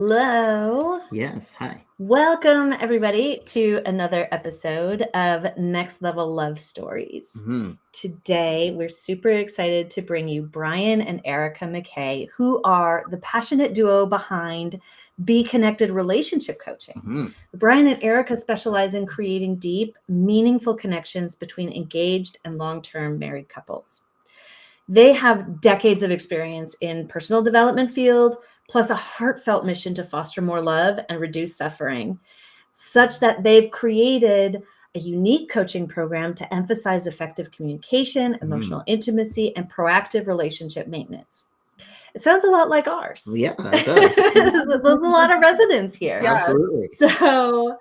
Hello. Yes, hi. Welcome, everybody, to another episode of Next Level Love Stories. hmm Today, we're super excited to bring you Brian and Erica McKay, who are the passionate duo behind Be Connected Relationship Coaching. hmm Brian and Erica specialize in creating deep, meaningful connections between engaged and long-term married couples. They have decades of experience in personal development field, plus a heartfelt mission to foster more love and reduce suffering, such that they've created a unique coaching program to emphasize effective communication, emotional intimacy, and proactive relationship maintenance. It sounds a lot like ours. Yeah, it does. There's a lot of resonance here. Yeah. Absolutely. So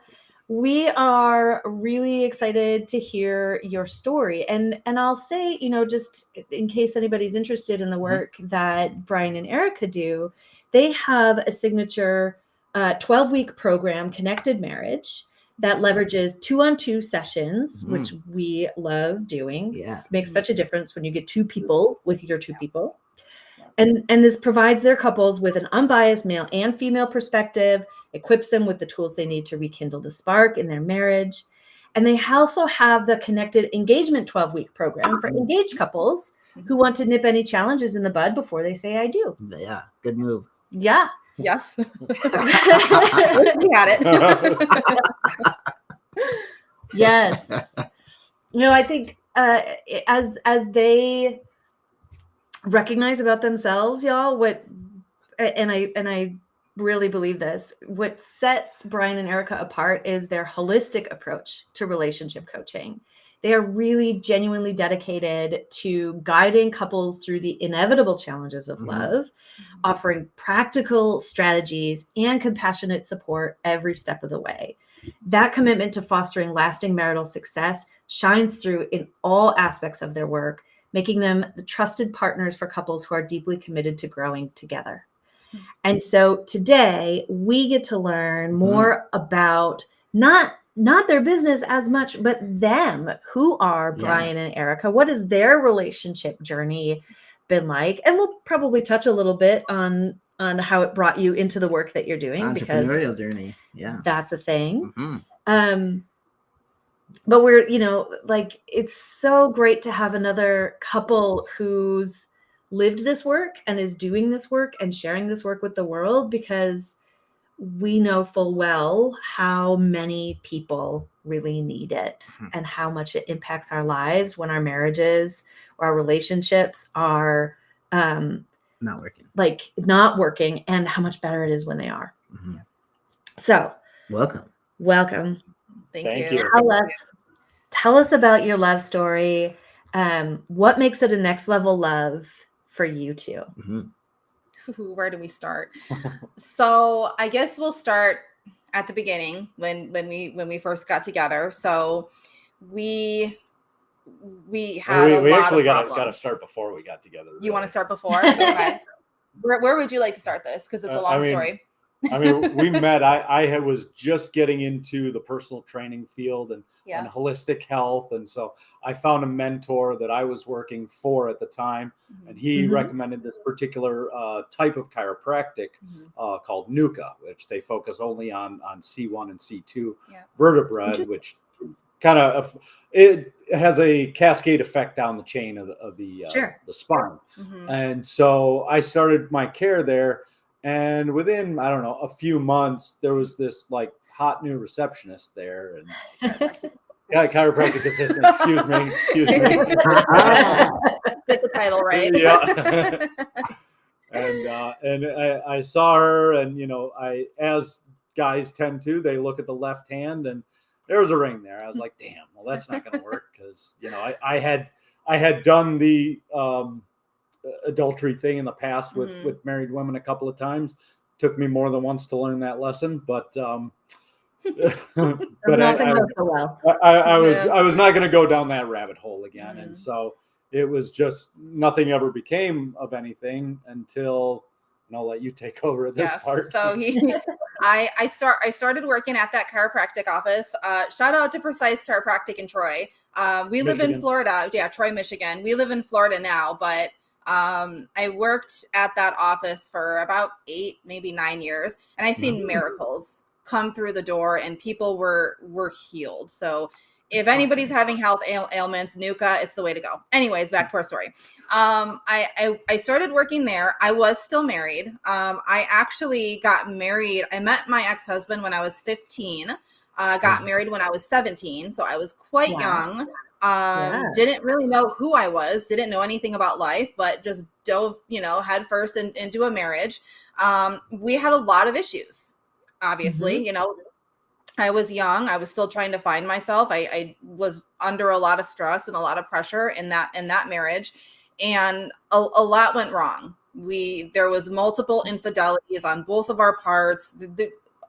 we are really excited to hear your story. And I'll say, just in case anybody's interested in the work that Brian and Erica do, they have a signature 12-week program, Connected Marriage, that leverages 2-on-2 sessions, which we love doing. Yeah. Makes such a difference when you get two people with your two people. And this provides their couples with an unbiased male and female perspective, equips them with the tools they need to rekindle the spark in their marriage. And they also have the Connected Engagement 12-week program for engaged couples who want to nip any challenges in the bud before they say I do. Yeah, good move. Yeah. Yes. We had it. Yes. I think as they recognize about themselves, y'all, and I really believe this, what sets Brian and Erica apart is their holistic approach to relationship coaching. They are really genuinely dedicated to guiding couples through the inevitable challenges of love, offering practical strategies and compassionate support every step of the way. That commitment to fostering lasting marital success shines through in all aspects of their work, making them the trusted partners for couples who are deeply committed to growing together. And so today we get to learn more about not their business as much, but them. Who are Brian and Erica? What has their relationship journey been like? And we'll probably touch a little bit on how it brought you into the work that you're doing, Entrepreneurial journey. Yeah. That's a thing. But we're, it's so great to have another couple who's lived this work and is doing this work and sharing this work with the world, because we know full well how many people really need it and how much it impacts our lives when our marriages or our relationships are not working, and how much better it is when they are. So welcome. Thank you. Tell us about your love story. What makes it a next level love for you two? Where do we start? So I guess we'll start at the beginning when we first got together. So we actually got to start before we got together. Really. You want to start before? Okay. Where would you like to start this? Because it's a long story. We met. I was just getting into the personal training field and holistic health. And so I found a mentor that I was working for at the time. And he recommended this particular type of chiropractic called NUCA, which they focus only on C1 and C2 vertebrae, which kind of it has a cascade effect down the chain of the spine. And so I started my care there. And within, I don't know, a few months, there was this like hot new receptionist there, and chiropractic assistant. Excuse me. Get the title right. Yeah. And I saw her, and as guys tend to, they look at the left hand, and there was a ring there. I was like, damn, well, that's not going to work, because I had done the adultery thing in the past with married women a couple of times. Took me more than once to learn that lesson, but but I was not going to go down that rabbit hole again. And so it was just nothing ever became of anything until, and I'll let you take over at this part. So I started working at that chiropractic office. Shout out to Precise Chiropractic in Troy. We live in Florida. Yeah, Troy, Michigan. We live in Florida now, but I worked at that office for about 8, maybe 9 years, and I seen miracles come through the door, and people were healed. So if anybody's having health ailments, NUCA, it's the way to go. Anyways, back to our story. I started working there. I was still married. I actually got married. I met my ex-husband when I was 15. Got married when I was 17. So I was quite young. Didn't really know who I was, didn't know anything about life, but just dove, head first into a marriage. We had a lot of issues, obviously. I was young. I was still trying to find myself. I was under a lot of stress and a lot of pressure in that marriage, and a lot went wrong. There was multiple infidelities on both of our parts.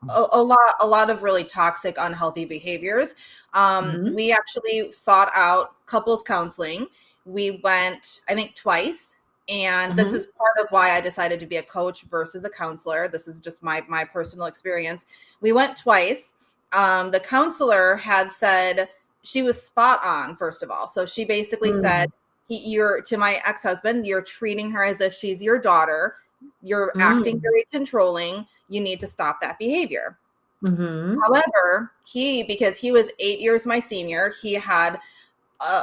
A lot of really toxic, unhealthy behaviors. We actually sought out couples counseling. We went, I think, twice. And this is part of why I decided to be a coach versus a counselor. This is just my personal experience. We went twice. The counselor had said she was spot on, first of all. So she basically said, to my ex-husband, you're treating her as if she's your daughter. You're acting very controlling. You need to stop that behavior. However, because he was 8 years my senior, he had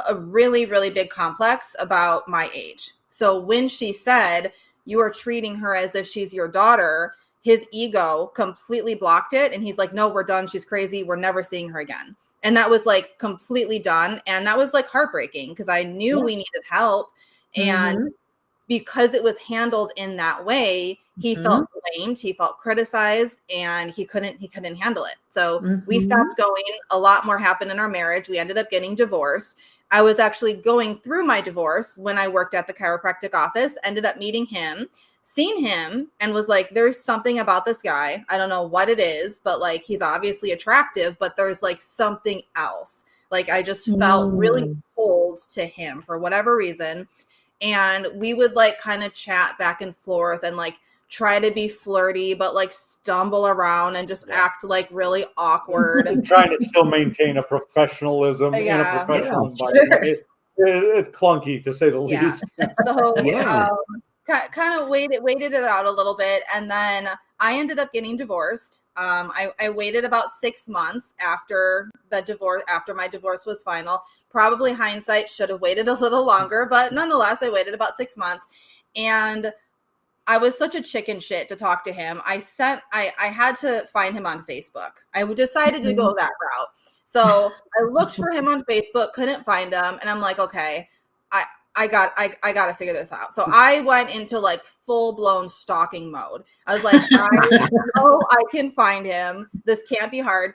a really, really big complex about my age. So when she said, you are treating her as if she's your daughter, his ego completely blocked it. And he's like, no, we're done. She's crazy. We're never seeing her again. And that was like completely done. And that was like heartbreaking because I knew we needed help. And because it was handled in that way, he felt blamed, he felt criticized, and he couldn't handle it. So we stopped going. A lot more happened in our marriage. We ended up getting divorced. I was actually going through my divorce when I worked at the chiropractic office, ended up meeting him, seen him, and was like, there's something about this guy. I don't know what it is, but like, he's obviously attractive, but there's like something else. Like, I just felt really cold to him for whatever reason. And we would like kind of chat back and forth and like try to be flirty, but like stumble around and just act like really awkward. Trying to still maintain a professionalism in a professional environment. It's clunky to say the least. So kind of waited it out a little bit. And then I ended up getting divorced. I waited about 6 months after my divorce was final. Probably hindsight, should have waited a little longer, but nonetheless, I waited about 6 months. And I was such a chicken shit to talk to him. I had to find him on Facebook. I decided to go that route. So I looked for him on Facebook, couldn't find him. And I'm like, okay, I got to figure this out. So I went into like full blown stalking mode. I was like, I know I can find him. This can't be hard.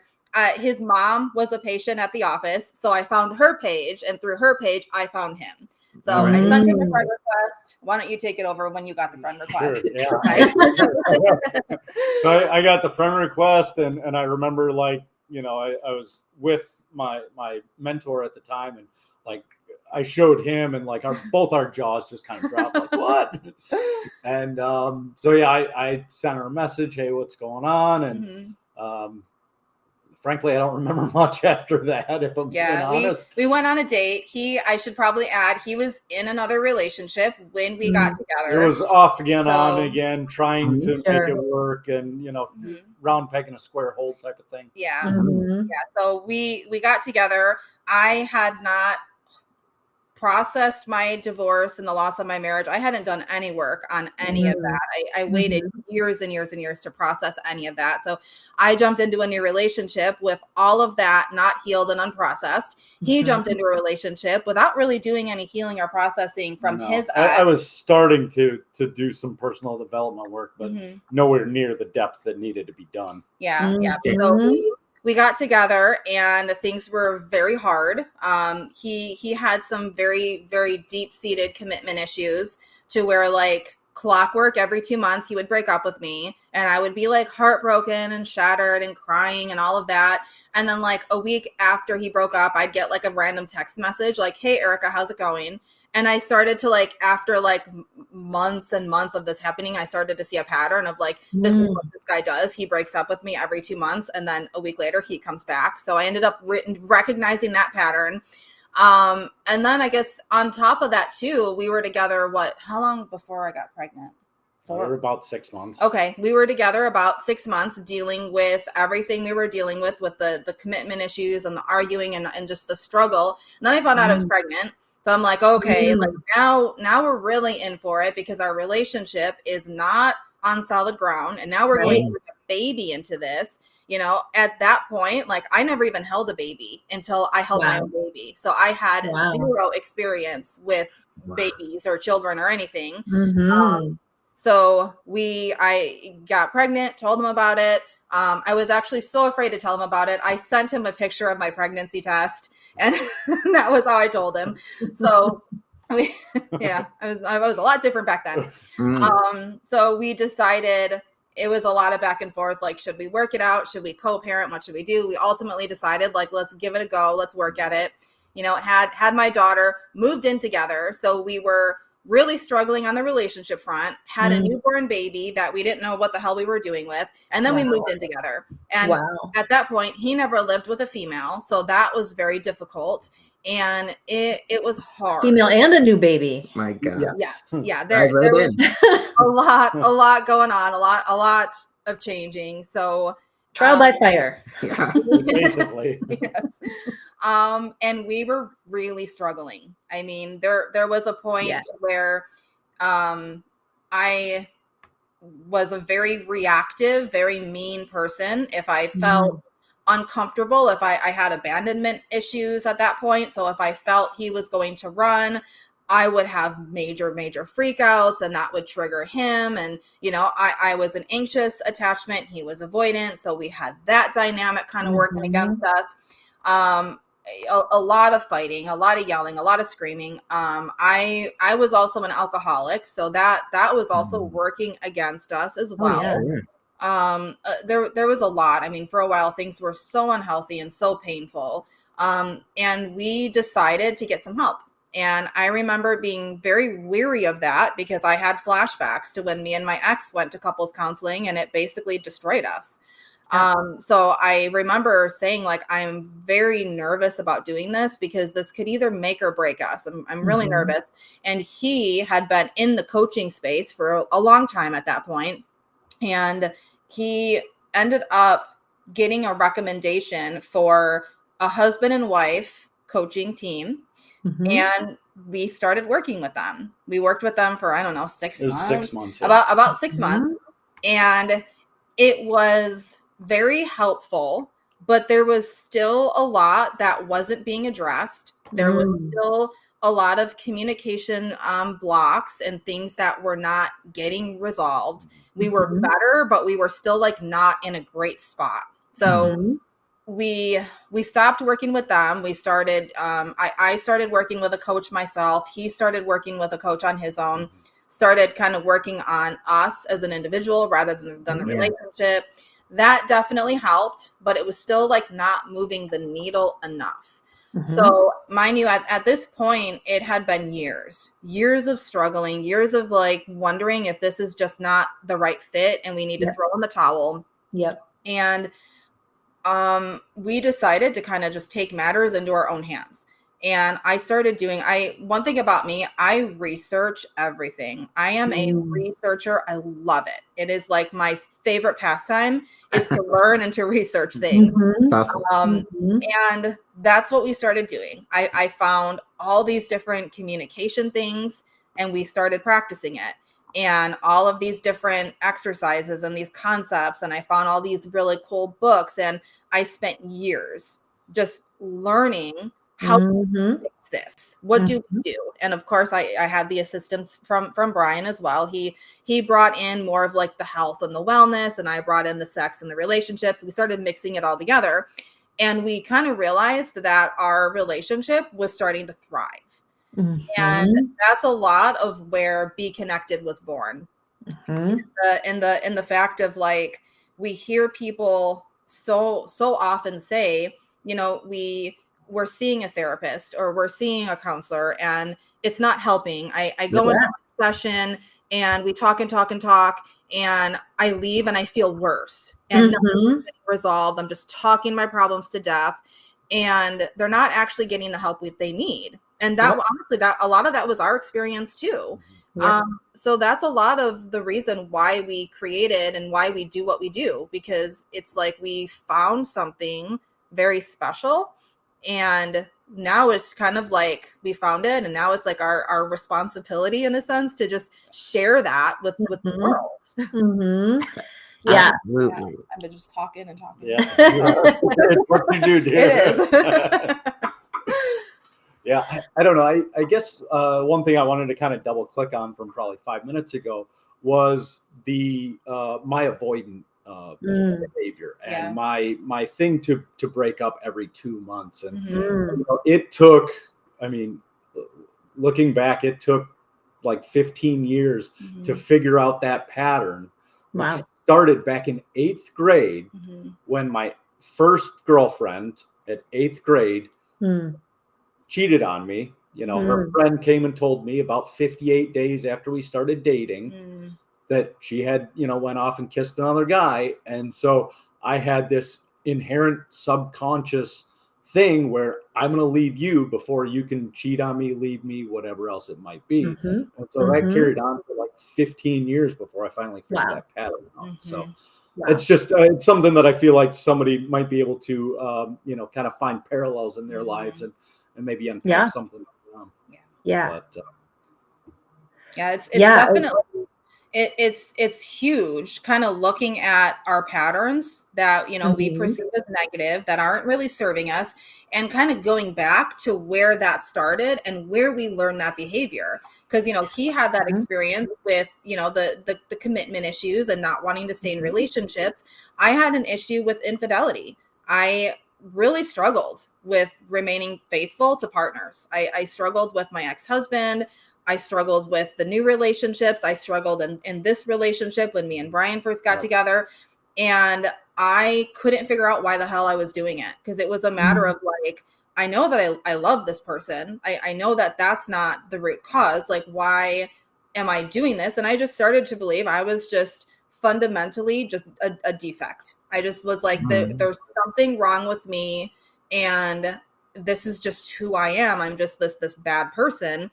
His mom was a patient at the office. So I found her page, and through her page, I found him. So I sent him a friend request. Why don't you take it over when you got the friend request? Sure, yeah. So I got the friend request, and I remember I was with my mentor at the time, and like I showed him, and like both our jaws just kind of dropped, like what? And I sent her a message, hey, what's going on? And frankly, I don't remember much after that, if I'm being honest. We went on a date. I should probably add, he was in another relationship when we got together. It was off again, on again, trying to make it work, and round peg in a square hole type of thing. Yeah. So we got together. I had not processed my divorce and the loss of my marriage. I hadn't done any work on any of that. I waited years and years and years to process any of that. So I jumped into a new relationship with all of that not healed and unprocessed. He jumped into a relationship without really doing any healing or processing from his ex. I was starting to do some personal development work, but nowhere near the depth that needed to be done. So we got together, and things were very hard. He had some very, very deep-seated commitment issues, to where like clockwork, every 2 months he would break up with me, and I would be like heartbroken and shattered and crying and all of that. And then like a week after he broke up, I'd get like a random text message like, hey, Erica, how's it going? And I started to like, after like months and months of this happening, I started to see a pattern of like, this is what this guy does. He breaks up with me every 2 months, and then a week later he comes back. So I ended up recognizing that pattern. And then I guess on top of that too, we were together, how long before I got pregnant? We were about 6 months. Okay. We were together about 6 months dealing with everything we were dealing with the commitment issues and the arguing and just the struggle. And then I found out I was pregnant. So I'm like, okay, like now we're really in for it because our relationship is not on solid ground. And now we're going to bring a baby into this. You know, at that point, like I never even held a baby until I held my own baby. So I had zero experience with babies or children or anything. So I got pregnant, told him about it. I was actually so afraid to tell him about it. I sent him a picture of my pregnancy test, and that was how I told him. So I was a lot different back then. So we decided, it was a lot of back and forth. Like, should we work it out? Should we co-parent? What should we do? We ultimately decided, like, let's give it a go. Let's work at it. You know, had my daughter, moved in together. So we were really struggling on the relationship front, had a newborn baby that we didn't know what the hell we were doing with. And then we moved in together. And at that point, he never lived with a female. So that was very difficult. And it was hard. Female and a new baby. My God. Yes. Yeah. There was a lot going on, a lot of changing. So trial by fire. Yeah. Basically. Yes. And we were really struggling. I mean, there was a point where I was a very reactive, very mean person. If I felt uncomfortable, if I had abandonment issues at that point. So if I felt he was going to run, I would have major freakouts, and that would trigger him. And, you know, I was an anxious attachment. He was avoidant. So we had that dynamic kind of working against us. A lot of fighting, a lot of yelling, a lot of screaming. I was also an alcoholic. So that was also working against us as well. There was a lot. I mean, for a while, things were so unhealthy and so painful. And we decided to get some help. And I remember being very weary of that because I had flashbacks to when me and my ex went to couples counseling, and it basically destroyed us. So I remember saying, like, I'm very nervous about doing this because this could either make or break us. I'm really nervous. And he had been in the coaching space for a long time at that point. And he ended up getting a recommendation for a husband and wife coaching team. And we started working with them. We worked with them for, I don't know, 6 months. 6 months. Yeah. About 6 months. And it was very helpful, but there was still a lot that wasn't being addressed. There was still a lot of communication blocks and things that were not getting resolved. We were better, but we were still like not in a great spot. So we stopped working with them. We started, I started working with a coach myself. He started working with a coach on his own, started kind of working on us as an individual rather than the relationship. That definitely helped, but it was still like not moving the needle enough. So mind you, at this point, it had been years of struggling, years of like wondering if this is just not the right fit and we need to throw in the towel. And we decided to kind of just take matters into our own hands. And I started doing, one thing about me, I research everything. I am a researcher. I love it. It is like my favorite pastime is to learn and to research things. Awesome. And that's what we started doing. I found all these different communication things and we started practicing it. And all of these different exercises and these concepts. And I found all these really cool books. And I spent years just learning how to fix this. What do we do? And of course, I had the assistance from Brian as well. He brought in more of like the health and the wellness, and I brought in the sex and the relationships. We started mixing it all together. And we kind of realized that our relationship was starting to thrive. And that's a lot of where Be Connected was born. In the fact of like, we hear people so often say, you know, we're seeing a therapist or we're seeing a counselor and it's not helping. I go into a session and we talk and I leave and I feel worse and nothing's resolved. I'm just talking my problems to death. and they're not actually getting the help they need. And that honestly, that a lot of that was our experience too. So that's a lot of the reason why we created and why we do what we do, because it's like we found something very special, and now it's kind of like we found it, and now it's like our responsibility in a sense to just share that with the world. Yeah. Absolutely. I've been just talking and talking. Yeah. It's what you do, dear. It is. Yeah, I don't know. I guess one thing I wanted to kind of double click on from probably 5 minutes ago was the my avoidant behavior and my thing to break up every 2 months. And you know, it took, I mean, looking back, it took like 15 years to figure out that pattern. Wow. Which started back in 8th grade when my first girlfriend at 8th grade cheated on me. You know, her friend came and told me about 58 days after we started dating that she had, you know, went off and kissed another guy. And so I had this inherent subconscious thing where I'm going to leave you before you can cheat on me, leave me, whatever else it might be. And so that carried on for like 15 years before I finally figured that pattern out. So it's just it's something that I feel like somebody might be able to, you know, kind of find parallels in their lives and maybe unpack something. But, it's definitely, it's huge kind of looking at our patterns that, you know, we perceive as negative, that aren't really serving us, and kind of going back to where that started and where we learned that behavior. Because, you know, he had that experience with, you know, the commitment issues and not wanting to stay in relationships. I had an issue with infidelity. I really struggled with remaining faithful to partners. I struggled with my ex-husband. I struggled with the new relationships. I struggled in this relationship when me and Brian first got together. And I couldn't figure out why the hell I was doing it. Because it was a matter of like, I know that I love this person. I know that that's not the root cause. Like, why am I doing this? And I just started to believe I was just fundamentally just a defect. I just was like, there's something wrong with me, and this is just who I am. I'm just this bad person.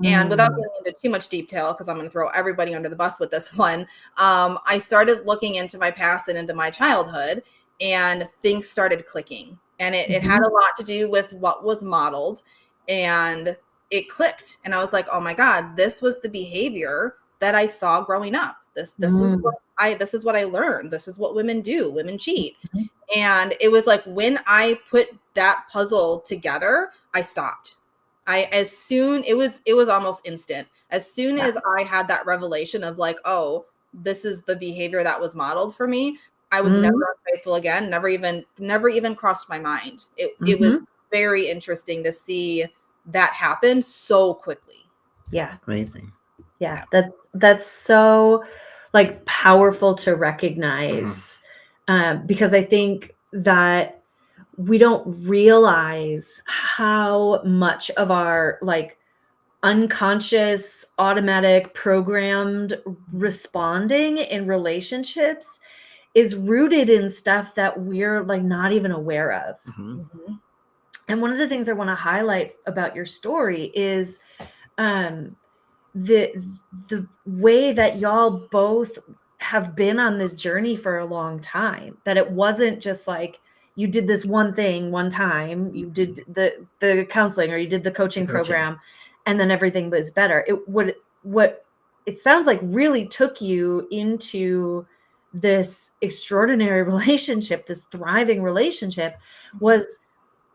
And without getting into too much detail, because I'm going to throw everybody under the bus with this one, I started looking into my past and into my childhood, and things started clicking. And it had a lot to do with what was modeled, and it clicked. And I was like, oh my God, this was the behavior that I saw growing up. This is what I learned. This is what women do. Women cheat. And it was like when I put that puzzle together, I stopped. It was almost instant. As soon as I had that revelation of like, oh, this is the behavior that was modeled for me, I was never unfaithful again. Never even crossed my mind. It was very interesting to see that happen so quickly. Yeah. Amazing. Yeah. That's so like powerful to recognize, because I think that we don't realize how much of our like unconscious, automatic, programmed responding in relationships is rooted in stuff that we're like not even aware of. And one of the things I want to highlight about your story is the way that y'all both have been on this journey for a long time, that it wasn't just like you did this one thing one time, you did the counseling or you did the coaching program and then everything was better. What it sounds like really took you into this extraordinary relationship, this thriving relationship, was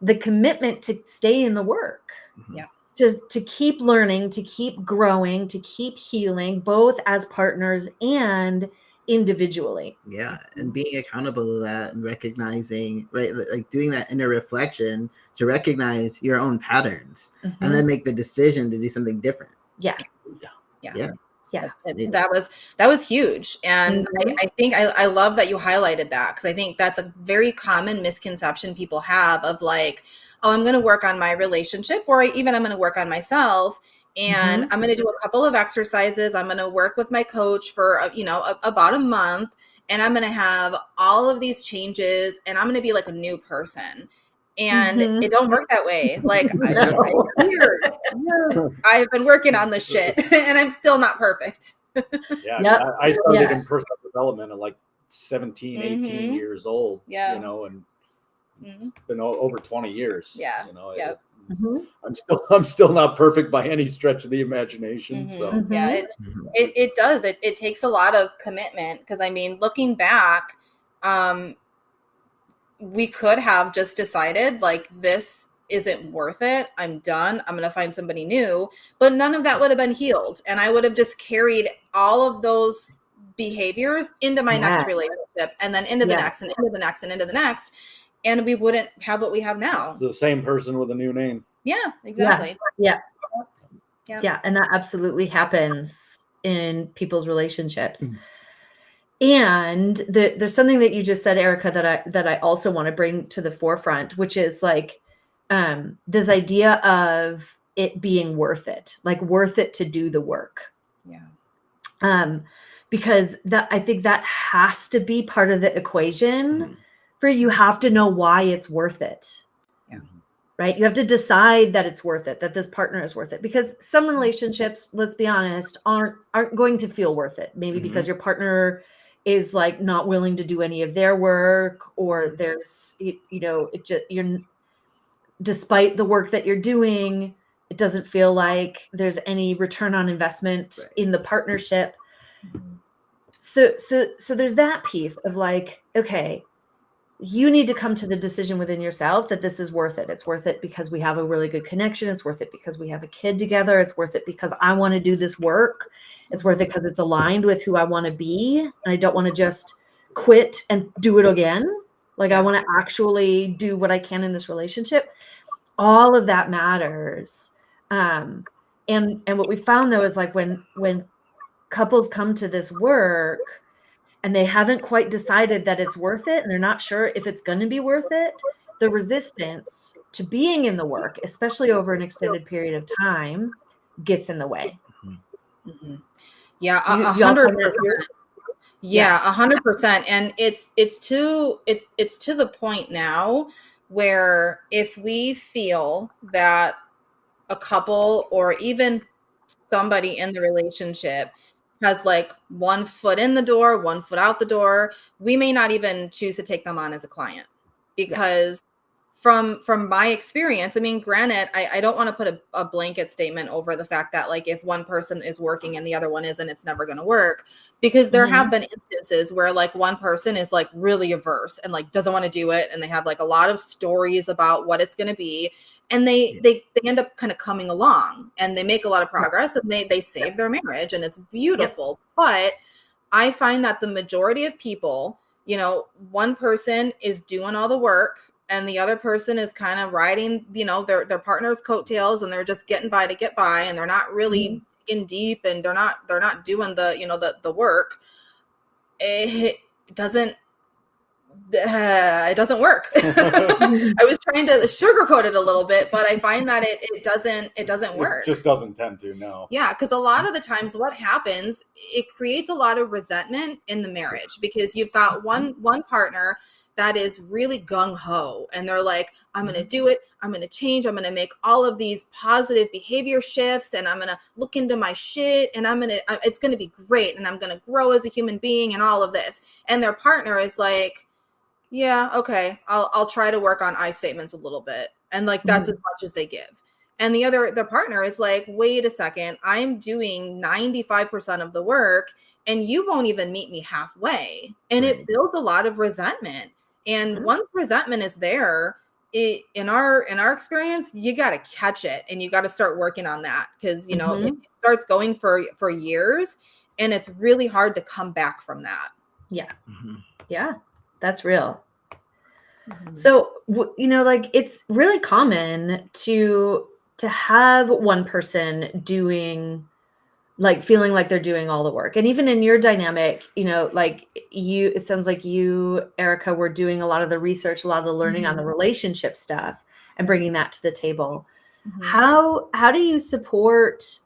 the commitment to stay in the work. To keep learning, to keep growing, to keep healing, both as partners and individually. Yeah. And being accountable to that and recognizing, right, like doing that inner reflection to recognize your own patterns and then make the decision to do something different. Yeah. That was huge. And I think I love that you highlighted that, because I think that's a very common misconception people have of like, oh, I'm going to work on my relationship, or I'm going to work on myself, and I'm going to do a couple of exercises. I'm going to work with my coach for about a month, and I'm going to have all of these changes, and I'm going to be like a new person. And it don't work that way. Like No. years I have been working on this shit and I'm still not perfect. Yeah. Yep. I started Yeah. in personal development at like 17, 18 years old, Yeah. you know, and it's been over 20 years. Yeah. You know, Yeah. I'm still not perfect by any stretch of the imagination. So yeah, it does. It takes a lot of commitment, because I mean, looking back, we could have just decided like, this isn't worth it. I'm done. I'm going to find somebody new. But none of that would have been healed. And I would have just carried all of those behaviors into my next relationship, and then into the next, and into the next, and into the next. And we wouldn't have what we have now. it's the same person with a new name. Yeah, exactly. Yeah. And that absolutely happens in people's relationships. And there's something that you just said, Erica, that I also want to bring to the forefront, which is like this idea of it being worth it to do the work. Yeah. Because I think that has to be part of the equation. For you have to know why it's worth it. Yeah. Right? You have to decide that it's worth it, that this partner is worth it. Because some relationships, let's be honest, aren't going to feel worth it. Maybe because your partner is like not willing to do any of their work, or there's, you're, despite the work that you're doing, it doesn't feel like there's any return on investment in the partnership. So there's that piece of like, okay, you need to come to the decision within yourself that this is worth it. It's worth it because we have a really good connection. It's worth it because we have a kid together. It's worth it because I want to do this work. It's worth it because it's aligned with who I want to be. And I don't want to just quit and do it again. Like I want to actually do what I can in this relationship. All of that matters. And what we found though is like when couples come to this work and they haven't quite decided that it's worth it, and they're not sure if it's going to be worth it, the resistance to being in the work, especially over an extended period of time, gets in the way. Yeah, 100%. Yeah, 100%. And it's to the point now where if we feel that a couple or even somebody in the relationship has like one foot in the door, one foot out the door, we may not even choose to take them on as a client, because from my experience, I mean, granted, I don't want to put a blanket statement over the fact that like if one person is working and the other one isn't, it's never going to work, because there have been instances where like one person is like really averse and like doesn't want to do it, and they have like a lot of stories about what it's going to be, and they end up kind of coming along and they make a lot of progress and they save their marriage, and it's beautiful. But I find that the majority of people, one person is doing all the work and the other person is kind of riding, their partner's coattails, and they're just getting by to get by, and they're not really digging deep, and they're not doing the work. It doesn't work. I was trying to sugarcoat it a little bit, but I find that it doesn't work. It just doesn't tend to, no. Yeah, because a lot of the times what happens, it creates a lot of resentment in the marriage, because you've got one partner that is really gung-ho, and they're like, I'm going to do it. I'm going to change. I'm going to make all of these positive behavior shifts, and I'm going to look into my shit, and it's going to be great, and I'm going to grow as a human being and all of this. And their partner is like, yeah, okay, I'll try to work on I statements a little bit. And like, that's as much as they give. And the partner is like, wait a second, I'm doing 95% of the work and you won't even meet me halfway. And it builds a lot of resentment. And once resentment is there, in our experience, you got to catch it and you got to start working on that, because, it starts going for years, and it's really hard to come back from that. Yeah. Yeah. That's real. So, like it's really common to have one person feeling like they're doing all the work. And even in your dynamic, it sounds like you, Erica, were doing a lot of the research, a lot of the learning on the relationship stuff and bringing that to the table. How do you support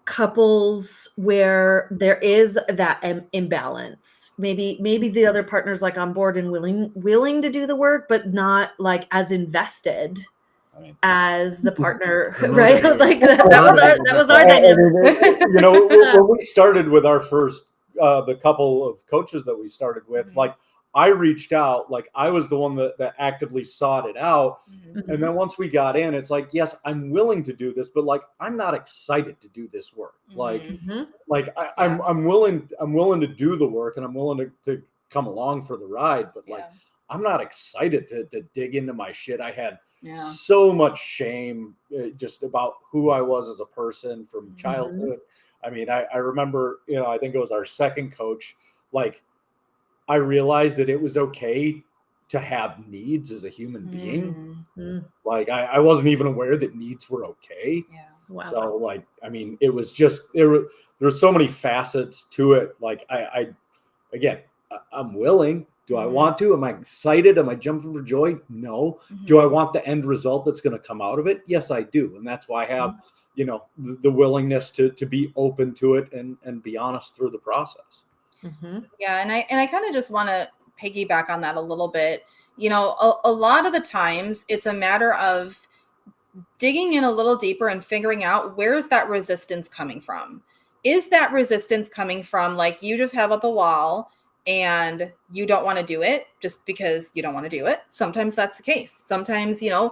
couples where there is that imbalance. Maybe the other partner's like on board and willing to do the work, but not like as invested as the partner, right? Like that was our dynamic. You know, when we started with our first, the couple of coaches that we started with, like I reached out, like I was the one that actively sought it out. And then once we got in, it's like, yes, I'm willing to do this, but like, I'm not excited to do this work. Like I'm willing to do the work, and I'm willing to come along for the ride, but like, I'm not excited to dig into my shit. I had so much shame just about who I was as a person from childhood. I mean, I remember, you know, I think it was our second coach, like, I realized that it was okay to have needs as a human being. Like I wasn't even aware that needs were okay. Wow. So like, I mean, it was just, there were so many facets to it. Like I'm willing. Do I want to? Am I excited? Am I jumping for joy? No. Do I want the end result that's going to come out of it? Yes, I do. And that's why I have, you know, the willingness to be open to it and be honest through the process. Yeah. And I kind of just want to piggyback on that a little bit. You know, a lot of the times it's a matter of digging in a little deeper and figuring out, where is that resistance coming from? Is that resistance coming from like, you just have up a wall and you don't want to do it just because you don't want to do it? Sometimes that's the case. Sometimes, you know,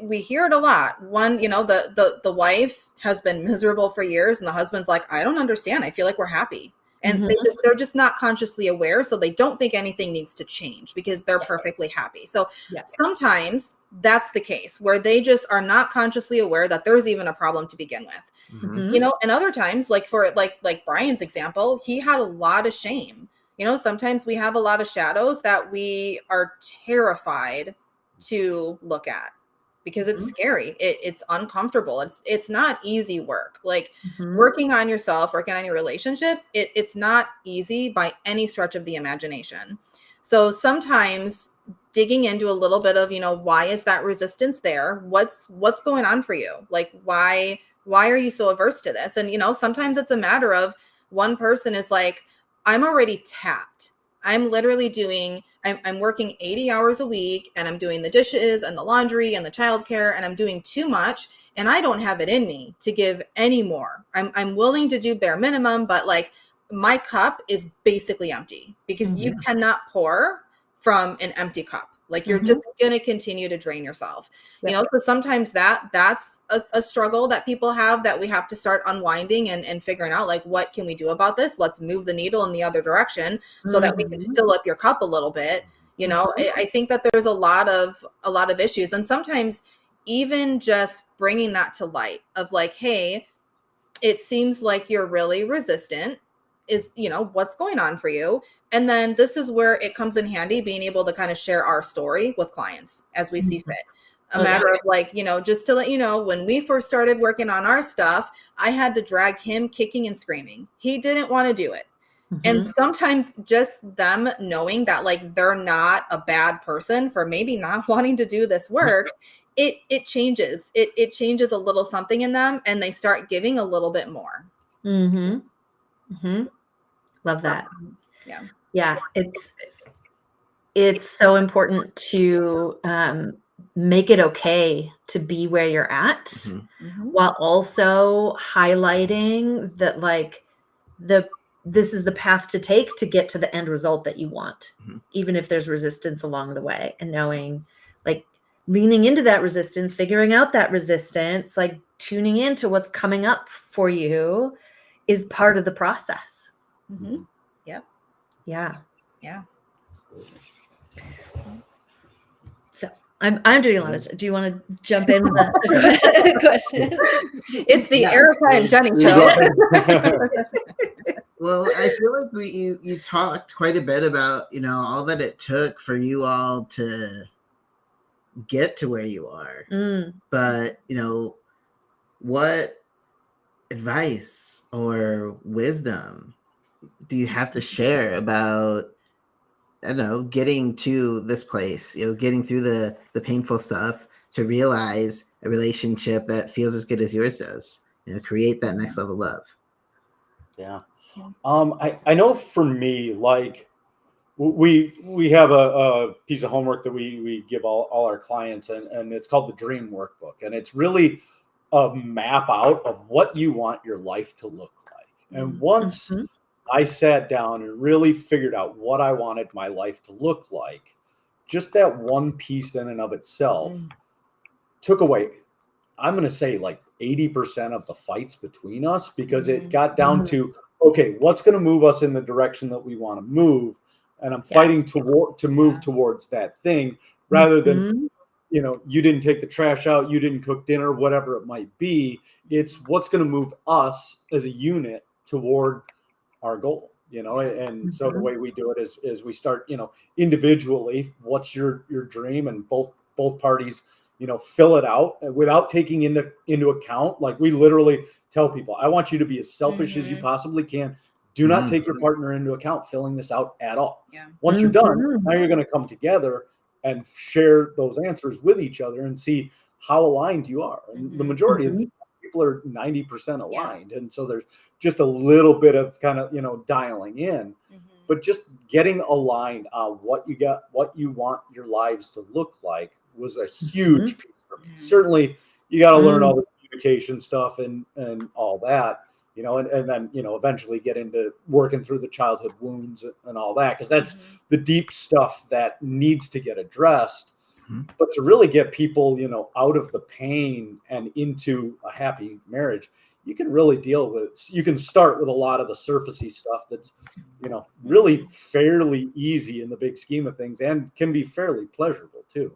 we hear it a lot. One, you know, the wife has been miserable for years and the husband's like, I don't understand. I feel like we're happy. And they're just not consciously aware. So they don't think anything needs to change because they're perfectly happy. So sometimes that's the case where they just are not consciously aware that there's even a problem to begin with. You know, and other times, like for like Brian's example, he had a lot of shame. You know, sometimes we have a lot of shadows that we are terrified to look at because it's scary. It's uncomfortable. It's not easy work. Like working on yourself, working on your relationship, it's not easy by any stretch of the imagination. So sometimes digging into a little bit of, you know, why is that resistance there? What's going on for you? Like, why are you so averse to this? And, you know, sometimes it's a matter of one person is like, I'm already tapped. I'm literally I'm working 80 hours a week and I'm doing the dishes and the laundry and the childcare and I'm doing too much and I don't have it in me to give any more. I'm willing to do bare minimum, but like my cup is basically empty because you cannot pour from an empty cup. Like you're just going to continue to drain yourself, you know? So sometimes that's a struggle that people have that we have to start unwinding and figuring out, like, what can we do about this? Let's move the needle in the other direction so that we can fill up your cup a little bit. You know, I think that there's a lot of issues. And sometimes even just bringing that to light of like, hey, it seems like you're really resistant. Is, you know, what's going on for you? And then this is where it comes in handy, being able to kind of share our story with clients as we see fit. A matter of like, you know, just to let you know, when we first started working on our stuff, I had to drag him kicking and screaming. He didn't want to do it. And sometimes just them knowing that like they're not a bad person for maybe not wanting to do this work, it changes. It changes a little something in them and they start giving a little bit more. Love that. Yeah. It's so important to make it okay to be where you're at while also highlighting that like this is the path to take to get to the end result that you want, even if there's resistance along the way, and knowing like leaning into that resistance, figuring out that resistance, like tuning into what's coming up for you is part of the process. Yeah. So I'm doing a lot of. Do you want to jump in with a question? It's the Erica and Jenny show. Well, I feel like you talked quite a bit about, you know, all that it took for you all to get to where you are. But, you know, what advice or wisdom do you have to share about, I don't know, getting to this place, you know, getting through the painful stuff to realize a relationship that feels as good as yours does? create that next level love. Yeah. I know for me, like we have a piece of homework that we give all our clients, and it's called the Dream Workbook. And it's really a map out of what you want your life to look like. And once I sat down and really figured out what I wanted my life to look like, just that one piece in and of itself took away, I'm going to say like 80% of the fights between us, because it got down to, okay, what's going to move us in the direction that we want to move? And I'm fighting to move towards that thing, rather than, you didn't take the trash out, you didn't cook dinner, whatever it might be. It's what's going to move us as a unit toward our goal, and so the way we do it is we start, individually, what's your dream, and both parties, fill it out without taking into account. Like, we literally tell people, I want you to be as selfish as you possibly can. Do not take your partner into account filling this out at all. Once you're done, now you're going to come together and share those answers with each other and see how aligned you are. And the majority of people are 90% aligned. And so there's just a little bit of kind of, dialing in, but just getting aligned on what you want your lives to look like was a huge piece for me. Certainly you got to learn all the communication stuff and all that, and then, eventually get into working through the childhood wounds and all that, because that's the deep stuff that needs to get addressed. But to really get people, out of the pain and into a happy marriage, you can really you can start with a lot of the surfacey stuff that's, really fairly easy in the big scheme of things, and can be fairly pleasurable too.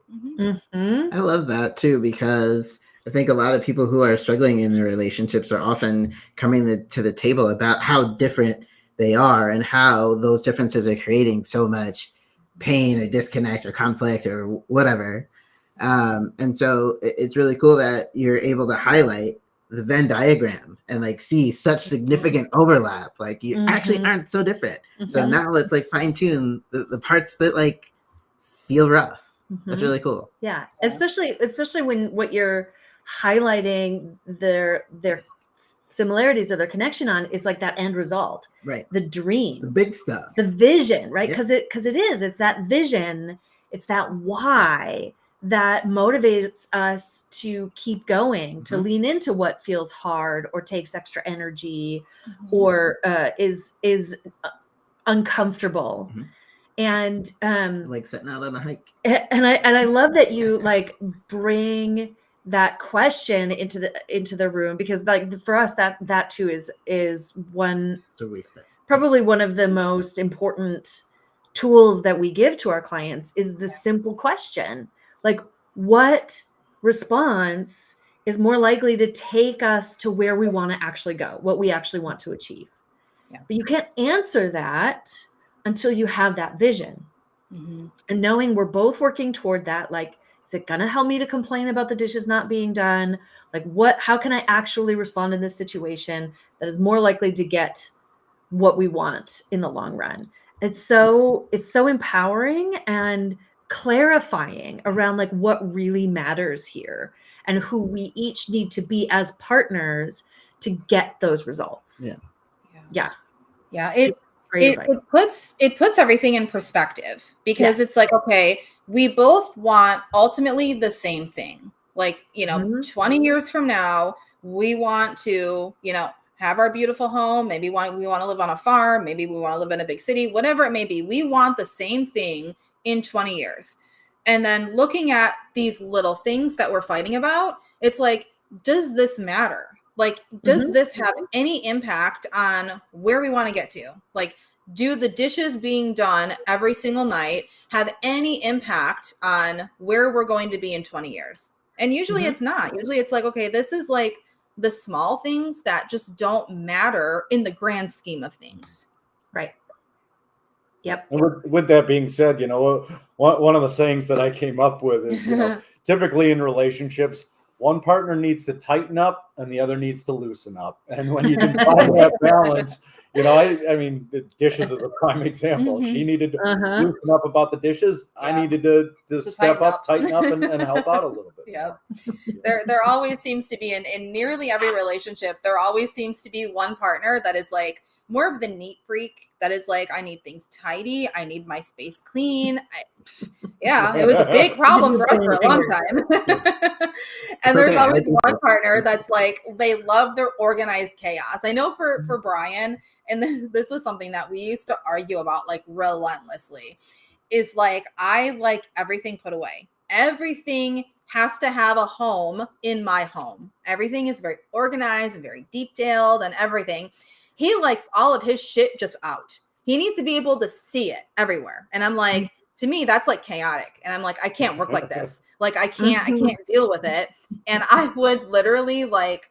I love that too, because I think a lot of people who are struggling in their relationships are often coming to the table about how different they are and how those differences are creating so much pain or disconnect or conflict or whatever. And so it's really cool that you're able to highlight the Venn diagram and like see such significant overlap. Like, you actually aren't so different. So now let's like fine tune the parts that like feel rough. That's really cool. Yeah. Especially when what you're highlighting their similarities or their connection on is like that end result, right? The dream, the big stuff, the vision, right? Because it's that vision, it's that why that motivates us to keep going, to lean into what feels hard or takes extra energy or is uncomfortable. And like setting out on a hike. And I love that you like bring that question into the room, because like for us that too is one, probably one of the most important tools that we give to our clients, is the simple question, like, what response is more likely to take us to where we want to actually go, what we actually want to achieve. But you can't answer that until you have that vision. And knowing we're both working toward that, like, is it going to help me to complain about the dishes not being done? Like, how can I actually respond in this situation that is more likely to get what we want in the long run? It's so empowering and clarifying around like what really matters here and who we each need to be as partners to get those results. Yeah. It puts everything in perspective, because it's like, okay, we both want ultimately the same thing. Like, 20 years from now, we want to, have our beautiful home. Maybe we want to live on a farm. Maybe we want to live in a big city, whatever it may be. We want the same thing in 20 years. And then looking at these little things that we're fighting about, it's like, does this matter? Like, does this have any impact on where we want to get to? Like, do the dishes being done every single night have any impact on where we're going to be in 20 years? And usually it's not. Usually it's like, okay, this is like the small things that just don't matter in the grand scheme of things. Right. Yep. And with that being said, one of the sayings that I came up with is, typically in relationships, one partner needs to tighten up and the other needs to loosen up. And when you can find that balance, I mean, the dishes is a prime example. She needed to Uh-huh. loosen up about the dishes. I needed to step up, tighten up, and help out a little bit. Yeah. There always seems to be in nearly every relationship, there always seems to be one partner that is like more of the neat freak, that is like, I need things tidy, I need my space clean. It was a big problem for us for a long time. And there's always one partner that's like, they love their organized chaos. I know for Brian, and this was something that we used to argue about like relentlessly, is like, I like everything put away. Everything has to have a home in my home. Everything is very organized and very detailed and everything. He likes all of his shit just out. He needs to be able to see it everywhere. And I'm like, to me, that's like chaotic. And I'm like, I can't work like this. Like, I can't deal with it. And I would literally like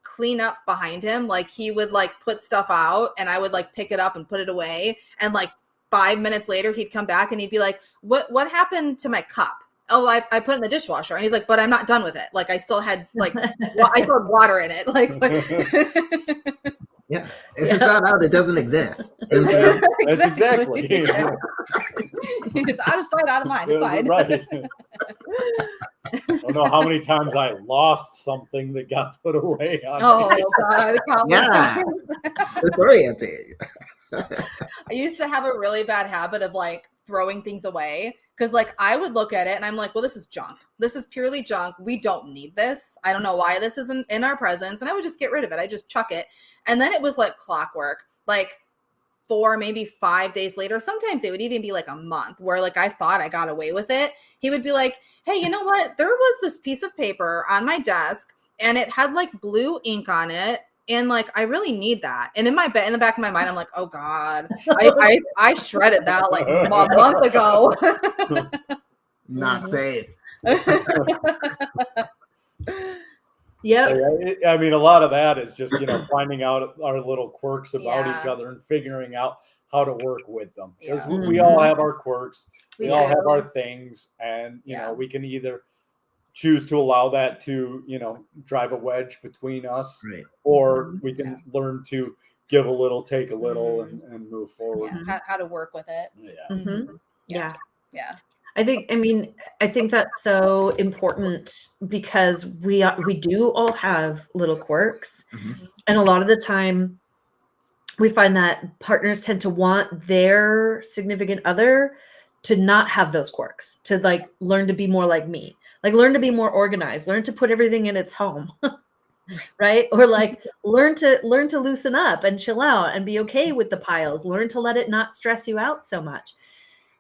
clean up behind him. Like, he would like put stuff out and I would like pick it up and put it away. And like 5 minutes later, he'd come back and he'd be like, what happened to my cup? Oh, I put it in the dishwasher. And he's like, but I'm not done with it. Like, I still had like, I still had water in it. Like yeah. If it's not out, it doesn't exist. That's exactly. It's out of sight, out of mind. It's fine. Right. I don't know how many times I lost something that got put away. God. Yeah. Disoriented. I used to have a really bad habit of like throwing things away. Because like I would look at it and I'm like, well, this is junk. This is purely junk. We don't need this. I don't know why this isn't in our presence. And I would just get rid of it. I just chuck it. And then it was like clockwork, like 4, maybe 5 days later. Sometimes it would even be like a month where like I thought I got away with it. He would be like, hey, you know what? There was this piece of paper on my desk and it had like blue ink on it. And like, I really need that. And in the back of my mind, I'm like, oh God, I shredded that like a month ago. Not safe. Yeah. I mean, a lot of that is just, finding out our little quirks about each other and figuring out how to work with them. Because we all have our quirks. We all have our things. And, we can either choose to allow that to, drive a wedge between us, right, or we can learn to give a little, take a little, and move forward. Yeah. How to work with it. Yeah. Mm-hmm. Yeah. I think that's so important because we do all have little quirks. Mm-hmm. And a lot of the time we find that partners tend to want their significant other to not have those quirks, to like learn to be more like me. Like learn to be more organized, learn to put everything in its home, right? Or like learn to loosen up and chill out and be okay with the piles. Learn to let it not stress you out so much.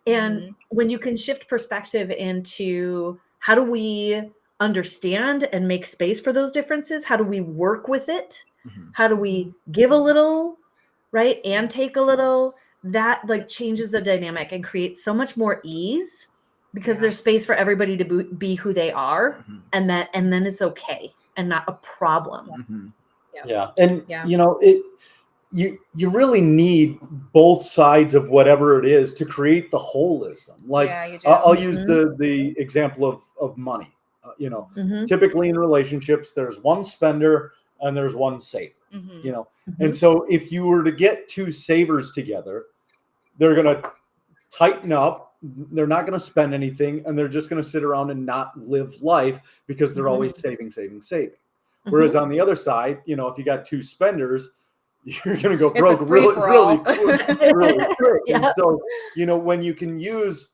And when you can shift perspective into how do we understand and make space for those differences? How do we work with it? How do we give a little, right? And take a little? That like changes the dynamic and creates so much more ease. Because there's space for everybody to be who they are, and then it's okay and not a problem. Yeah, and you really need both sides of whatever it is to create the holism. Like I'll use the example of money. Typically in relationships, there's one spender and there's one saver. And so if you were to get two savers together, they're going to tighten up. They're not going to spend anything, and they're just going to sit around and not live life because they're always saving. Whereas on the other side, if you got two spenders, you're going to go broke really quick. Yeah. And so, when you can use,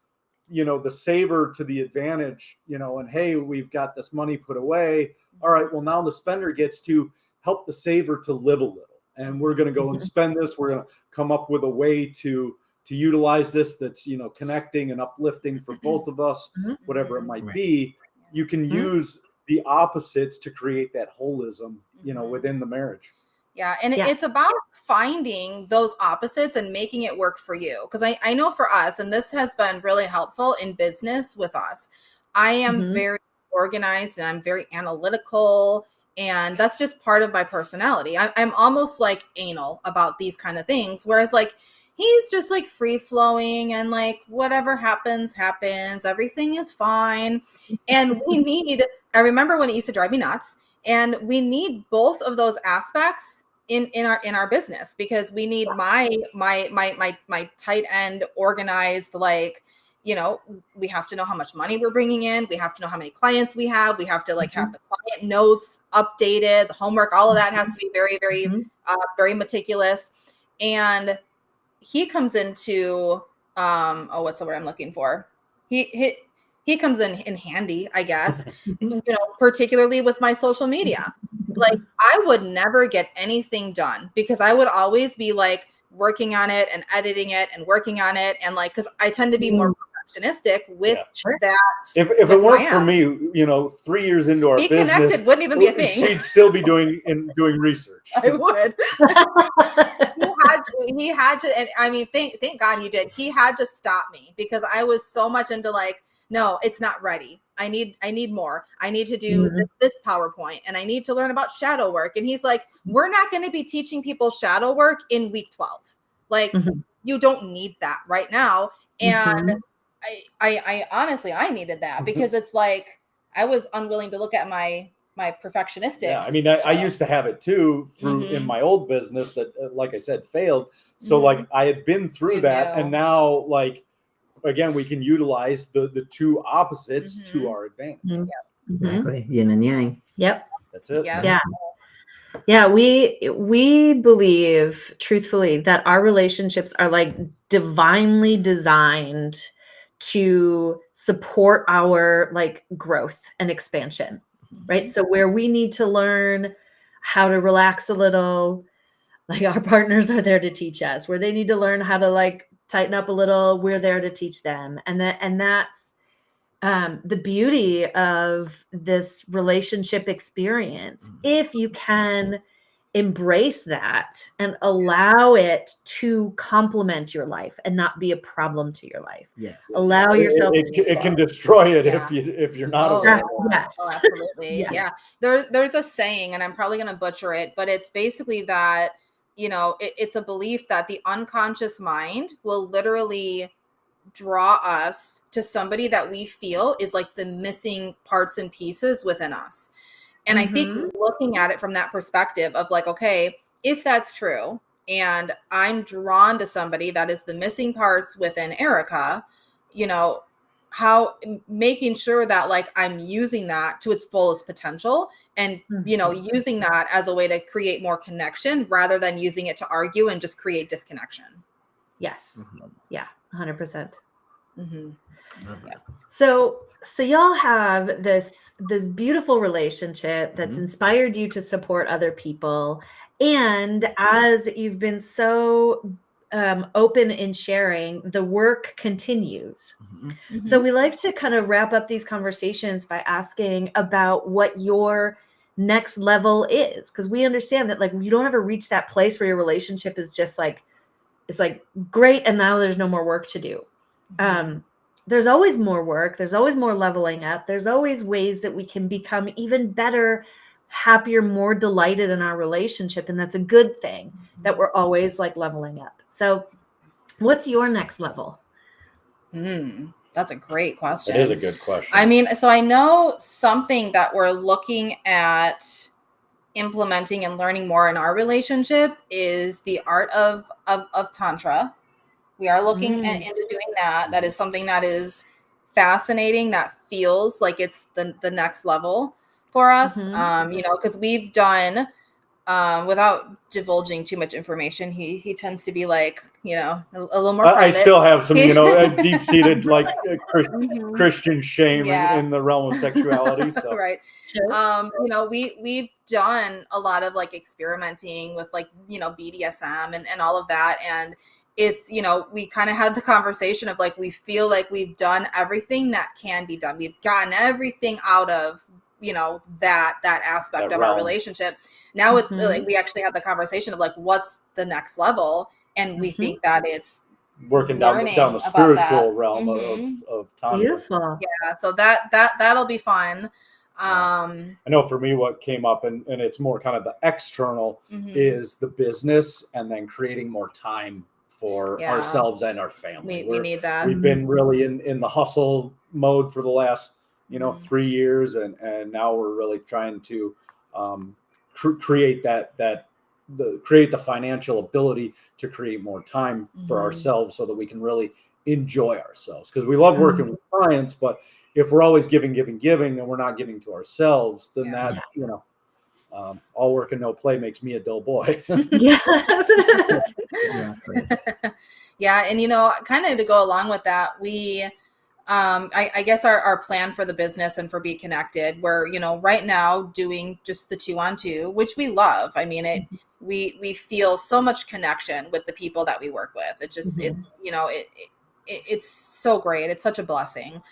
the saver to the advantage, and hey, we've got this money put away. All right, well, now the spender gets to help the saver to live a little, and we're going to go and spend this. We're going to come up with a way to utilize this that's connecting and uplifting for both of us, whatever it might be. You can use the opposites to create that holism within the marriage. And it's about finding those opposites and making it work for you, because I know for us, and this has been really helpful in business with us, I am very organized and I'm very analytical, and that's just part of my personality. I'm almost like anal about these kind of things, whereas like he's just like free flowing and like whatever happens, everything is fine. And I remember when it used to drive me nuts, and we need both of those aspects in our business, because we need my tight end organized, like, you know, we have to know how much money we're bringing in. We have to know how many clients we have. We have to like have the client notes updated, the homework, all of that has to be very, very, very meticulous. And he comes into, what's the word I'm looking for? He comes in handy, I guess, you know, particularly with my social media. Like, I would never get anything done because I would always be like working on it and editing it and working on it. And like, cause I tend to be more perfectionistic with that. If it weren't for me, you know, 3 years into our business, connected wouldn't even be a thing. She'd still be doing research. I would. He had to, and I mean, thank God he did. He had to stop me because I was so much into like, no, it's not ready. I need more. I need to do this PowerPoint, and I need to learn about shadow work. And he's like, we're not going to be teaching people shadow work in week 12. Like, you don't need that right now. And I honestly, I needed that because it's like, I was unwilling to look at my perfectionistic. Yeah, I mean, I used to have it too through in my old business that, like I said, failed. So like I had been through that, and now like, again, we can utilize the two opposites to our advantage. Exactly. Yin and yang. Yep. That's it. Yeah. Yeah. We believe truthfully that our relationships are like divinely designed to support our like growth and expansion, right? So where we need to learn how to relax a little, like our partners are there to teach us. Where they need to learn how to like tighten up a little, we're there to teach them. And that's the beauty of this relationship experience. If you can embrace that and allow it to complement your life and not be a problem to your life. Yes. Allow yourself. It can destroy it if you're not aware. Yes. Oh, absolutely. Yeah. There's a saying, and I'm probably going to butcher it, but it's basically that, you know, it's a belief that the unconscious mind will literally draw us to somebody that we feel is like the missing parts and pieces within us. And I think looking at it from that perspective of like, okay, if that's true, and I'm drawn to somebody that is the missing parts within Erica, you know, how making sure that like I'm using that to its fullest potential and, you know, using that as a way to create more connection rather than using it to argue and just create disconnection. Yes. Yeah. 100%. Yeah. So y'all have this beautiful relationship that's inspired you to support other people. And as you've been so open in sharing, the work continues. So we like to kind of wrap up these conversations by asking about what your next level is, because we understand that like you don't ever reach that place where your relationship is just like, it's like great, and now there's no more work to do. There's always more work. There's always more leveling up. There's always ways that we can become even better, happier, more delighted in our relationship. And that's a good thing that we're always like leveling up. So what's your next level? That's a great question. It is a good question. I mean, so I know something that we're looking at implementing and learning more in our relationship is the art of Tantra. We are looking into doing that. That is something that is fascinating, that feels like it's the next level for us. You know, because we've done, without divulging too much information, he tends to be like, you know, a little more private. I still have some, you know, deep-seated like Christian shame in the realm of sexuality. So. Right. You know, we've done a lot of like experimenting with like, you know, BDSM and all of that. And it's, you know, we kind of had the conversation of like, we feel like we've done everything that can be done. We've gotten everything out of, you know, that aspect of our relationship. Now it's like, we actually had the conversation of like, what's the next level? And we think that it's working down the spiritual realm of Tantra. Beautiful. Yeah. So that'll be fun. I know for me, what came up and it's more kind of the external is the business, and then creating more time for ourselves and our family. We need that. We've been really in the hustle mode for the last, you know, 3 years. And now we're really trying to create that create the financial ability to create more time for ourselves so that we can really enjoy ourselves, because we love working with clients, but if we're always giving and we're not giving to ourselves, then that, you know, all work and no play makes me a dull boy. Yes. Exactly. Yeah. And, you know, kind of to go along with that, we, I guess our plan for the business and for Be Connected, we're, you know, right now doing just the 2-on-2, which we love. I mean, we feel so much connection with the people that we work with. It just, it's, you know, it's so great. It's such a blessing.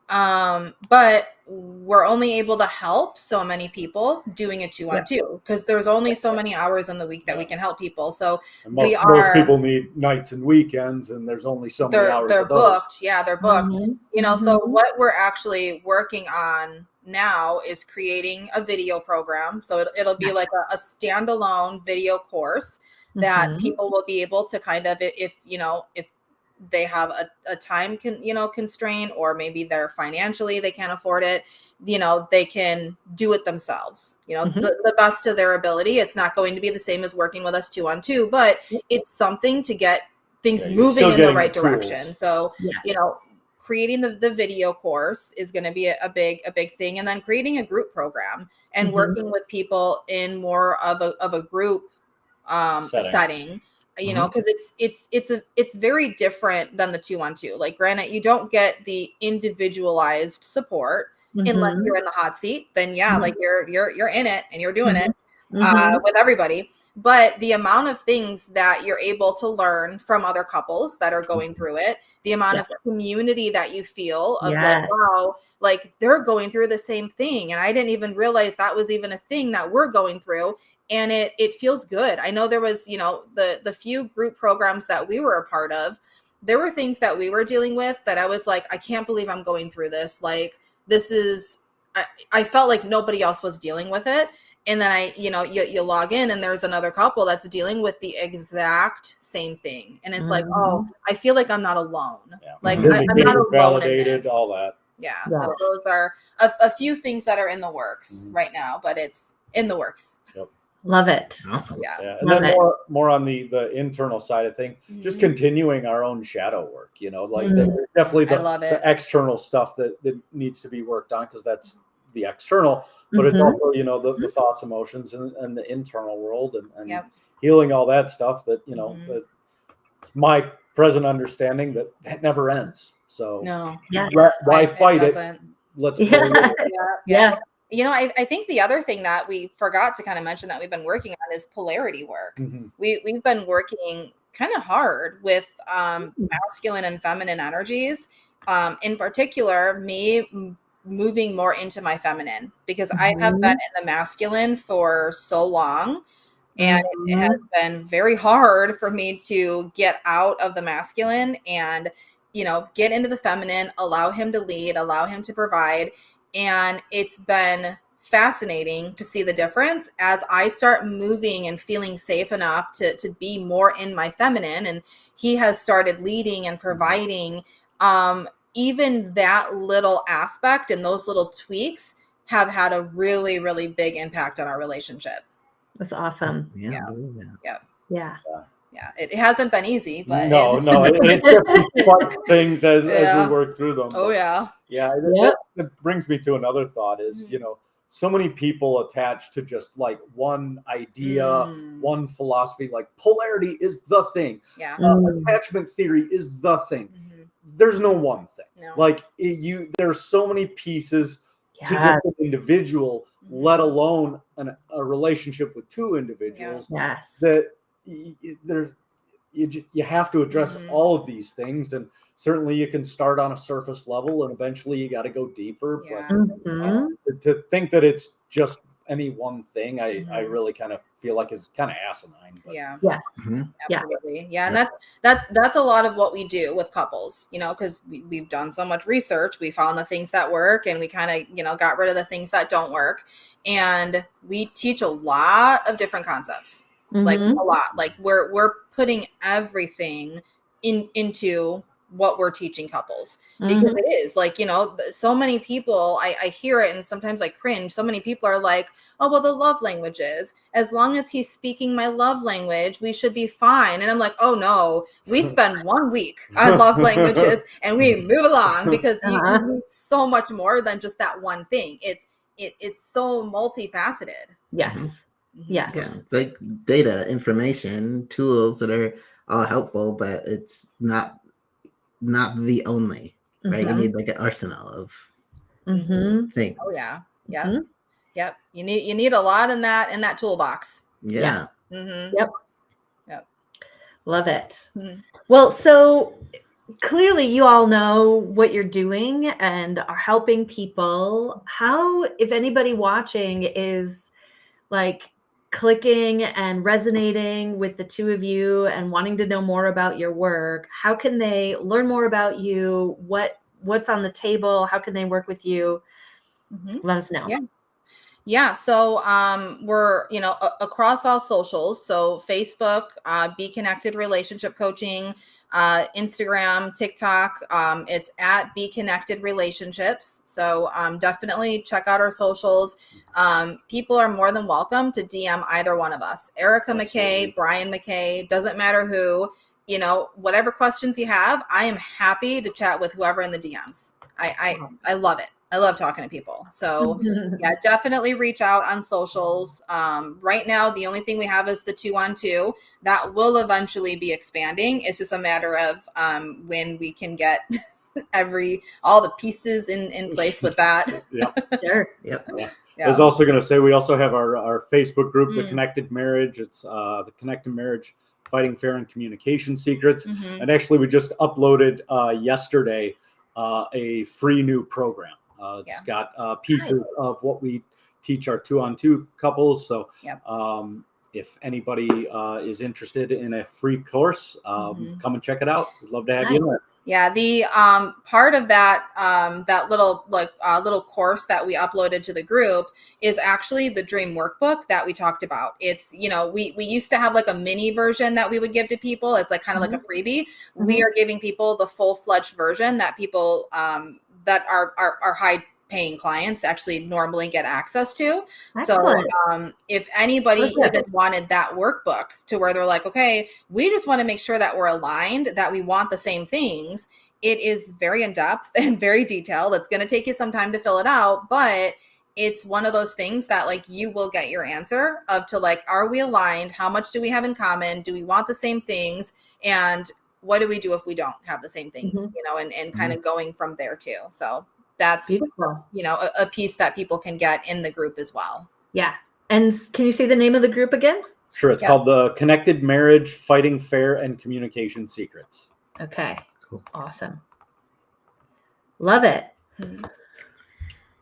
But we're only able to help so many people doing a 2-on-2 because there's only so many hours in the week that we can help people. So most people need nights and weekends, and there's only so many hours. They're of those. booked. Yeah, they're booked. You know, so what we're actually working on now is creating a video program. So it'll be like a standalone video course that people will be able to kind of, if you know, if they have a time constraint, or maybe they're financially, they can't afford it, you know, they can do it themselves, you know, the best of their ability. It's not going to be the same as working with us 2-on-2, but it's something to get things moving in the right direction. So, you know, creating the video course is going to be a big thing. And then creating a group program and working with people in more of a group setting. You know, because it's very different than the 2-on-2. Like, granted, you don't get the individualized support unless you're in the hot seat. Then like you're in it and you're doing it with everybody. But the amount of things that you're able to learn from other couples that are going through it, the amount of community that you feel of like, wow, like they're going through the same thing, and I didn't even realize that was even a thing that we're going through. And it feels good. I know there was, you know, the few group programs that we were a part of, there were things that we were dealing with that I was like, I can't believe I'm going through this. Like, this is, I felt like nobody else was dealing with it. And then you log in and there's another couple that's dealing with the exact same thing. And it's like, oh, I feel like I'm not alone. Like I'm not alone validated, in this. all that. Yeah. So those are a few things that are in the works right now, but it's in the works. Yep. Love it. Awesome. Yeah. And then more on the internal side of things, just continuing our own shadow work, you know, like definitely the external stuff that needs to be worked on, because that's the external, but it's also, you know, the thoughts, emotions, and the internal world, and healing all that stuff that, you know, it's my present understanding that never ends. So why fight it? Let's play with it. You know, I think the other thing that we forgot to kind of mention that we've been working on is polarity work. We've been working kind of hard with masculine and feminine energies. In particular, me moving more into my feminine, because I have been in the masculine for so long. And it has been very hard for me to get out of the masculine and, you know, get into the feminine, allow him to lead, allow him to provide. And it's been fascinating to see the difference as I start moving and feeling safe enough to be more in my feminine. And he has started leading and providing. Even that little aspect and those little tweaks have had a really, really big impact on our relationship. That's awesome. Yeah. It hasn't been easy, but no, it's just fun things as we work through them. Oh, that brings me to another thought is, you know, so many people attach to just like one idea, one philosophy, like polarity is the thing. Attachment theory is the thing. There's no one thing. Like there's so many pieces to get an individual, let alone a relationship with two individuals. That you have to address all of these things, and certainly you can start on a surface level and eventually you got to go deeper. But to think that it's just any one thing, I really kind of feel like is kind of asinine. But. Absolutely. And that's a lot of what we do with couples, you know, because we've done so much research. We found the things that work, and we kind of, you know, got rid of the things that don't work. And we teach a lot of different concepts, like a lot. Like we're putting everything into what we're teaching couples, because it is like, you know, so many people, I hear it and sometimes I cringe. So many people are like, oh, well, the love languages, as long as he's speaking my love language, we should be fine. And I'm like, oh no, we spend 1 week on love languages and we move along, because you need so much more than just that one thing. It's so multifaceted. Yes. Yes. Yeah, it's like data, information, tools that are all helpful, but it's not the only, right? You need like an arsenal of things. Oh yeah. Yeah. Yep. You need a lot in that toolbox. Yeah. Yep. Love it. Mm-hmm. Well, so clearly you all know what you're doing and are helping people. How, if anybody watching is like clicking and resonating with the two of you and wanting to know more about your work, how can they learn more about you? What's on the table? How can they work with you? Let us know. Yeah. So we're, you know, across all socials. So Facebook, Be Connected Relationship Coaching, Instagram, TikTok. It's at Be Connected Relationships. So definitely check out our socials. People are more than welcome to DM either one of us, Erica McKay, Brian McKay, doesn't matter who, you know, whatever questions you have, I am happy to chat with whoever in the DMs. I love it. I love talking to people. So yeah, definitely reach out on socials. Right now, the only thing we have is the 2-on-2. That will eventually be expanding. It's just a matter of when we can get all the pieces in place with that. Sure. Yep. I was also going to say, we also have our Facebook group, The Connected Marriage. It's the Connected Marriage, Fighting Fair and Communication Secrets. And actually, we just uploaded yesterday a free new program. It's got pieces of what we teach our 2-on-2 couples. So if anybody is interested in a free course, come and check it out. We'd love to have you in there. Yeah, the part of that that little little course that we uploaded to the group is actually the Dream Workbook that we talked about. It's, you know, we used to have like a mini version that we would give to people as like kind of like a freebie. We are giving people the full-fledged version that people that are high paying clients actually normally get access to. Excellent. So if anybody even wanted that workbook to where they're like, okay, we just want to make sure that we're aligned, that we want the same things. It is very in-depth and very detailed. It's going to take you some time to fill it out, but it's one of those things that like you will get your answer of to like, are we aligned? How much do we have in common? Do we want the same things? And what do we do if we don't have the same things, you know, and kind of going from there too. So that's beautiful. You know, a piece that people can get in the group as well. Yeah. And can you say the name of the group again? Sure. It's called the Connected Marriage, Fighting Fair and Communication Secrets. Okay. Cool. Awesome. Love it.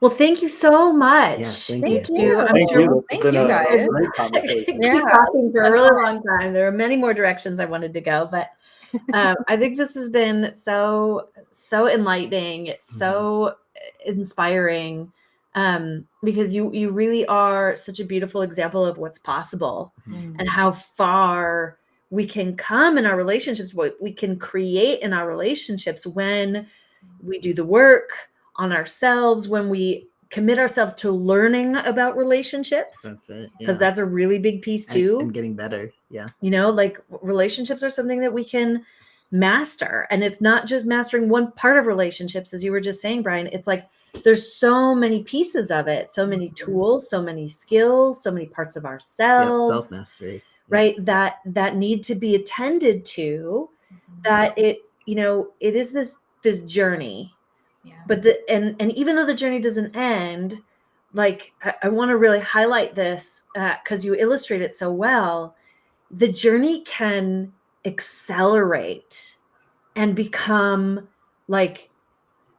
Well, thank you so much. Yeah, thank you. Thank you. Thank you guys. Talking for a really long time. There are many more directions I wanted to go, but I think this has been so enlightening, so inspiring, because you really are such a beautiful example of what's possible and how far we can come in our relationships, what we can create in our relationships when we do the work on ourselves, when we commit ourselves to learning about relationships. That's it. Because that's a really big piece too. And getting better. Yeah. You know, like relationships are something that we can master. And it's not just mastering one part of relationships, as you were just saying, Brian. It's like there's so many pieces of it, so many tools, so many skills, so many parts of ourselves. Self-mastery. Right. That need to be attended to, that it, you know, it is this journey. Yeah. But and even though the journey doesn't end, like I want to really highlight this because you illustrate it so well. The journey can accelerate and become like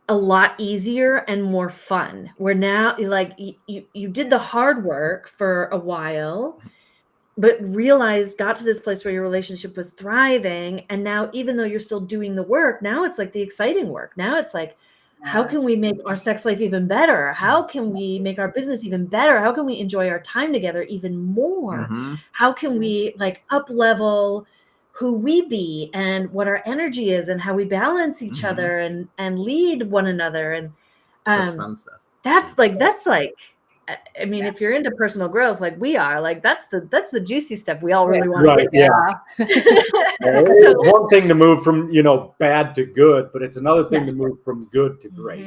a lot easier and more fun. Where now, like you did the hard work for a while, but got to this place where your relationship was thriving. And now, even though you're still doing the work, now it's like the exciting work. Now it's like, how can we make our sex life even better? How can we make our business even better? How can we enjoy our time together even more? How can we like up level who we be and what our energy is and how we balance each other and lead one another. And that's fun stuff. That's like I mean, if you're into personal growth like we are, like that's the juicy stuff we all really want to get. It's one thing to move from, you know, bad to good, but it's another thing to move from good to great.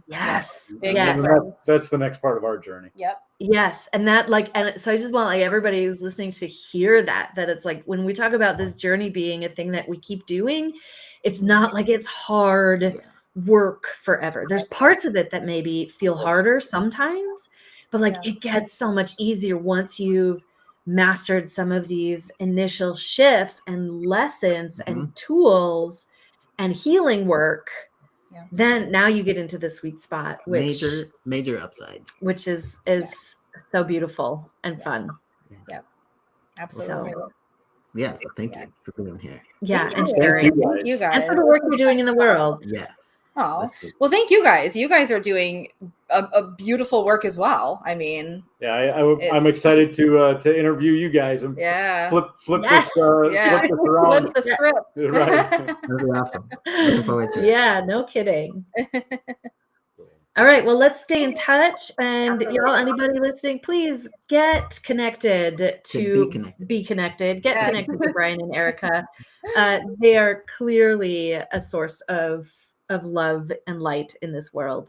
Yes. That's the next part of our journey. Yep. Yes. And that and so I just want like everybody who's listening to hear that it's like when we talk about this journey being a thing that we keep doing, it's not like it's hard work forever. There's parts of it that maybe feel harder sometimes, but like it gets so much easier once you've mastered some of these initial shifts and lessons and tools and healing work. Then now you get into the sweet spot, which major upsides, which is so beautiful and fun. Yeah, absolutely. So thank you for being here. Yeah, and sharing. Thank you guys. And for the work you're doing in the world. Yeah. Oh, well, thank you guys. You guys are doing a beautiful work as well. I mean, I'm excited to interview you guys and flip this around. Flip the script. Right. That'd be awesome. Looking forward to it. Yeah, no kidding. All right, well, let's stay in touch. And y'all, anybody listening, please get connected to be connected. Get connected to Brian and Erica. They are clearly a source of love and light in this world.